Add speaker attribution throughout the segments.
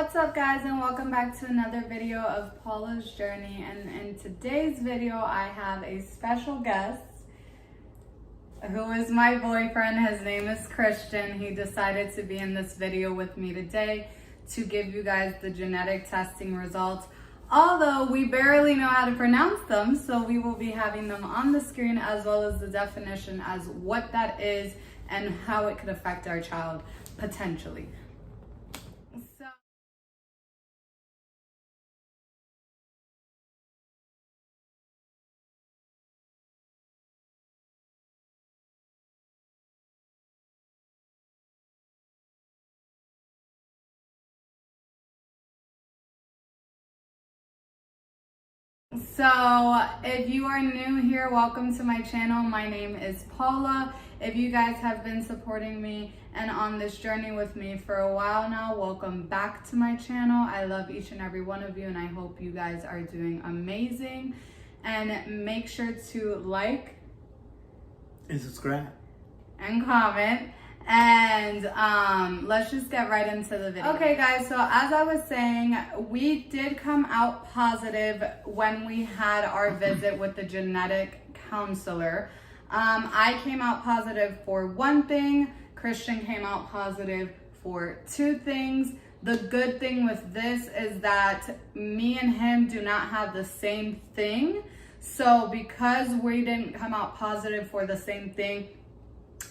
Speaker 1: What's up guys, and welcome back to another video of Paula's Journey. And in today's video I have a special guest who is my boyfriend. His name is Christian. He decided to be in this video with me today to give you guys the genetic testing results, although we barely know how to pronounce them, so we will be having them on the screen as well as the definition as what that is and how it could affect our child potentially. So if you are new here, welcome to my channel. My name is Paula. If you guys have been supporting me and on this journey with me for a while now, welcome back to my channel. I love each and every one of you, and I hope you guys are doing amazing. And make sure to like
Speaker 2: and subscribe
Speaker 1: and comment. And let's just get right into the video. Okay guys, so as I was saying, we did come out positive when we had our visit with the genetic counselor. I came out positive for one thing, Christian came out positive for two things. The good thing with this is that me and him do not have the same thing. So because we didn't come out positive for the same thing,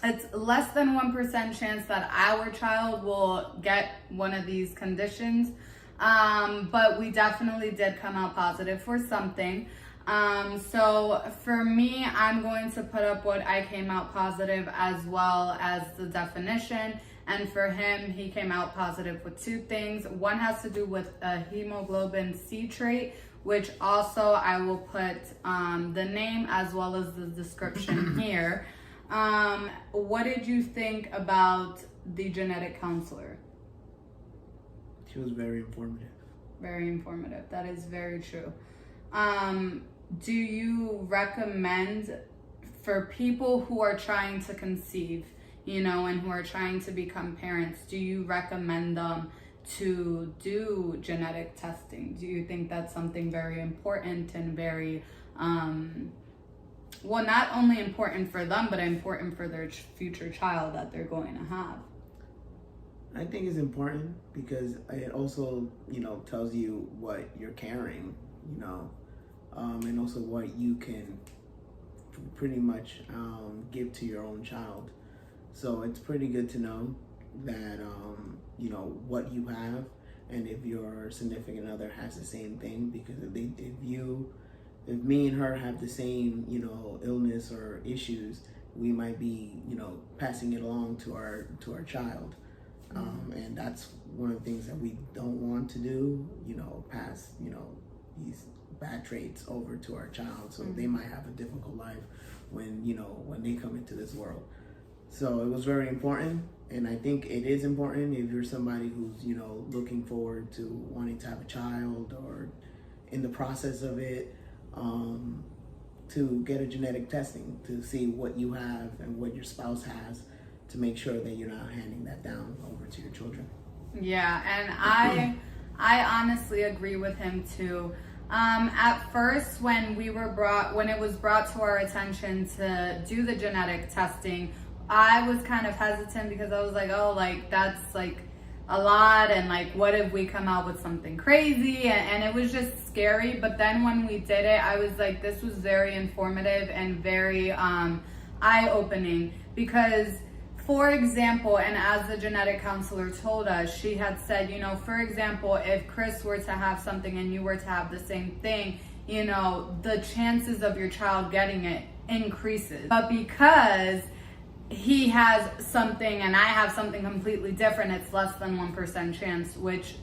Speaker 1: it's less than 1% chance that our child will get one of these conditions. But we definitely did come out positive for something. So for me, I'm going to put up what I came out positive as well as the definition. And for him, he came out positive with two things. One has to do with a hemoglobin C trait, which also I will put the name as well as the description here. What did you think about the genetic counselor?
Speaker 2: She was very informative.
Speaker 1: Very informative. That is very true. Do you recommend for people who are trying to conceive, and who are trying to become parents, do you recommend them to do genetic testing? Do you think that's something very important and very, well, not only important for them, but important for their future child that they're going to have?
Speaker 2: I think it's important because it also, tells you what you're carrying, and also what you can pretty much give to your own child. So it's pretty good to know that, what you have, and if your significant other has the same thing, because if me and her have the same, illness or issues, we might be, passing it along to our child. And that's one of the things that we don't want to do, pass, these bad traits over to our child. So they might have a difficult life when they come into this world. So it was very important. And I think it is important if you're somebody who's, looking forward to wanting to have a child or in the process of it, to get a genetic testing to see what you have and what your spouse has, to make sure that you're not handing that down over to your children.
Speaker 1: Yeah, and I honestly agree with him too. At first, when it was brought to our attention to do the genetic testing, I was kind of hesitant because I was like, oh, that's a lot, and what if we come out with something crazy, and it was just scary. But then when we did it, I was like, this was very informative and very eye-opening, because for example, and as the genetic counselor told us, she had said, for example, if Chris were to have something and you were to have the same thing, the chances of your child getting it increases. But because he has something and I have something completely different, it's less than 1% chance, which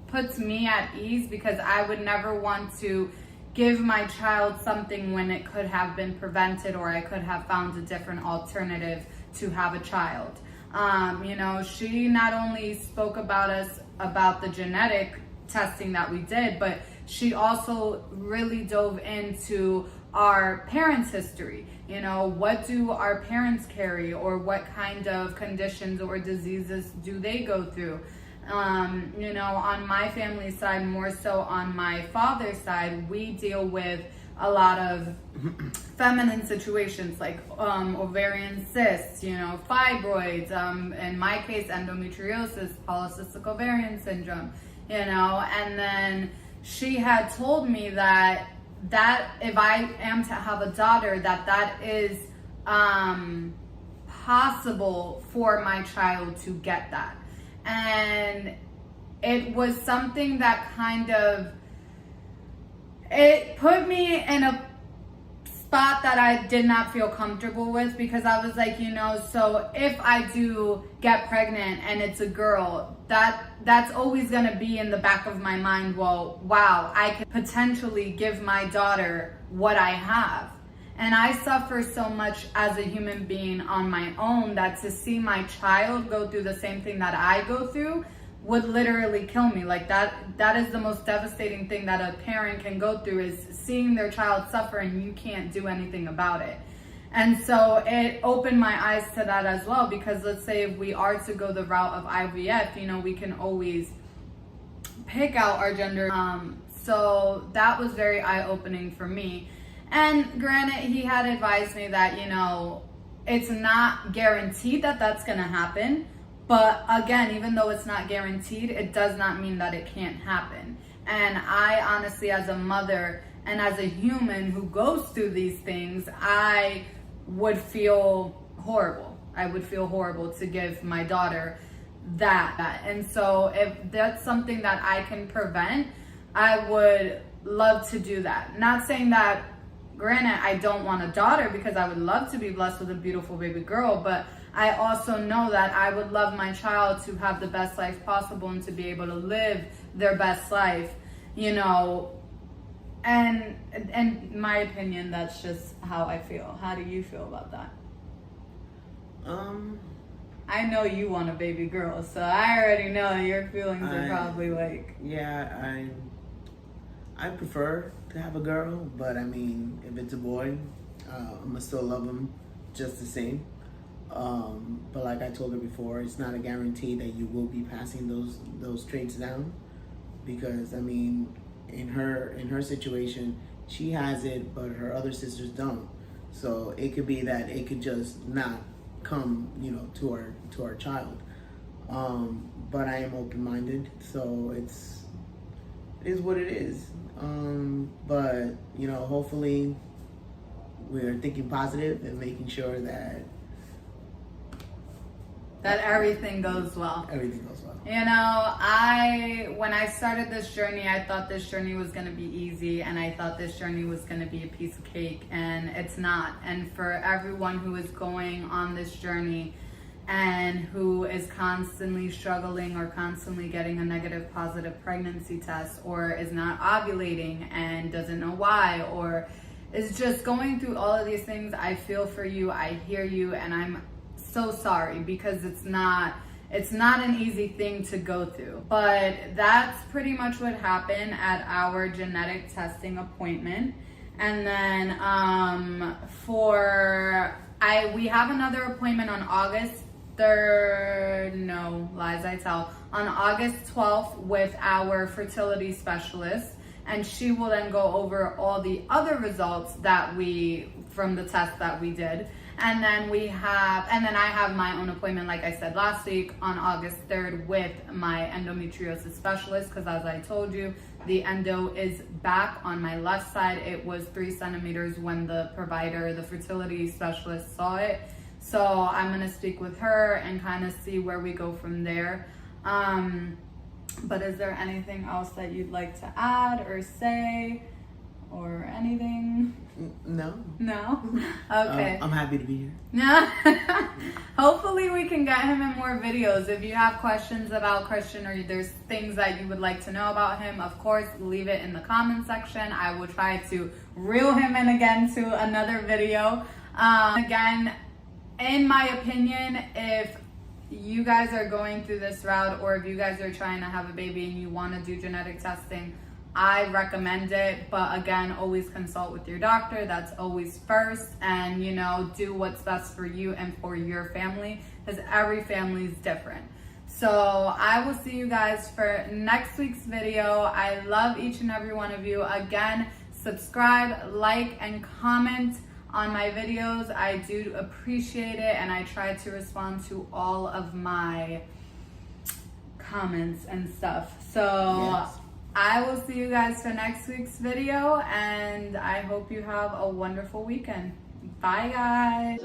Speaker 1: puts me at ease, because I would never want to give my child something when it could have been prevented, or I could have found a different alternative to have a child. She not only spoke about the genetic testing that we did, but she also really dove into our parents' history. What do our parents carry, or what kind of conditions or diseases do they go through? You know, on my family side, more so on my father's side, we deal with a lot of feminine situations like ovarian cysts, you know, fibroids, in my case, endometriosis, polycystic ovarian syndrome, you know, and then she had told me that if I am to have a daughter, that is possible for my child to get that. And it was something that kind of, it put me in a spot that I did not feel comfortable with, because I was like, you know, so if I do get pregnant and it's a girl, that's always going to be in the back of my mind. Well, wow, I could potentially give my daughter what I have. And I suffer so much as a human being on my own that to see my child go through the same thing that I go through would literally kill me. Like that is the most devastating thing that a parent can go through, is seeing their child suffer and you can't do anything about it. And so it opened my eyes to that as well, because let's say if we are to go the route of IVF, you know, we can always pick out our gender. So that was very eye-opening for me. And granted, he had advised me that, you know, it's not guaranteed that that's going to happen. But again, even though it's not guaranteed, it does not mean that it can't happen. And I honestly, as a mother and as a human who goes through these things, I would feel horrible. I would feel horrible to give my daughter that. And so if that's something that I can prevent, I would love to do that. Not saying that, granted, I don't want a daughter, because I would love to be blessed with a beautiful baby girl, but I also know that I would love my child to have the best life possible and to be able to live their best life, you know. And in my opinion, that's just how I feel. How do you feel about that? I know you want a baby girl, so I already know your feelings are probably like...
Speaker 2: Yeah, I prefer to have a girl, but I mean, if it's a boy, I'm gonna still love him just the same. But like I told her before, it's not a guarantee that you will be passing those traits down, because I mean, in her situation, she has it, but her other sisters don't. So it could be that it could just not come, you know, to our child. But I am open-minded, so it is what it is. But you know, hopefully we're thinking positive and making sure that
Speaker 1: everything goes well.
Speaker 2: Everything goes well.
Speaker 1: You know, when I started this journey, I thought this journey was going to be easy, and I thought this journey was going to be a piece of cake, and it's not. And for everyone who is going on this journey and who is constantly struggling or constantly getting a negative positive pregnancy test, or is not ovulating and doesn't know why, or is just going through all of these things, I feel for you, I hear you, and I'm so sorry, because it's not an easy thing to go through. But that's pretty much what happened at our genetic testing appointment. And then we have another appointment on August 3rd, no, lies I tell, on August 12th with our fertility specialist. And she will then go over all the other results from the test that we did. And then I have my own appointment, like I said last week, on August 3rd with my endometriosis specialist, because as I told you, the endo is back on my left side. It was 3 centimeters when the fertility specialist saw it. So I'm gonna speak with her and kind of see where we go from there. But is there anything else that you'd like to add or say or anything?
Speaker 2: No.
Speaker 1: No? Okay.
Speaker 2: I'm happy to be here.
Speaker 1: No. Hopefully we can get him in more videos. If you have questions about Christian, or there's things that you would like to know about him, of course, leave it in the comment section. I will try to reel him in again to another video. Again, in my opinion, if you guys are going through this route, or if you guys are trying to have a baby and you want to do genetic testing, I recommend it. But again, always consult with your doctor. That's always first. And, you know, do what's best for you and for your family, because every family is different. So I will see you guys for next week's video. I love each and every one of you. Again, subscribe, like, and comment on my videos. I do appreciate it, and I try to respond to all of my comments and stuff. So
Speaker 2: Yes.
Speaker 1: I will see you guys for next week's video, and I hope you have a wonderful weekend. Bye, guys.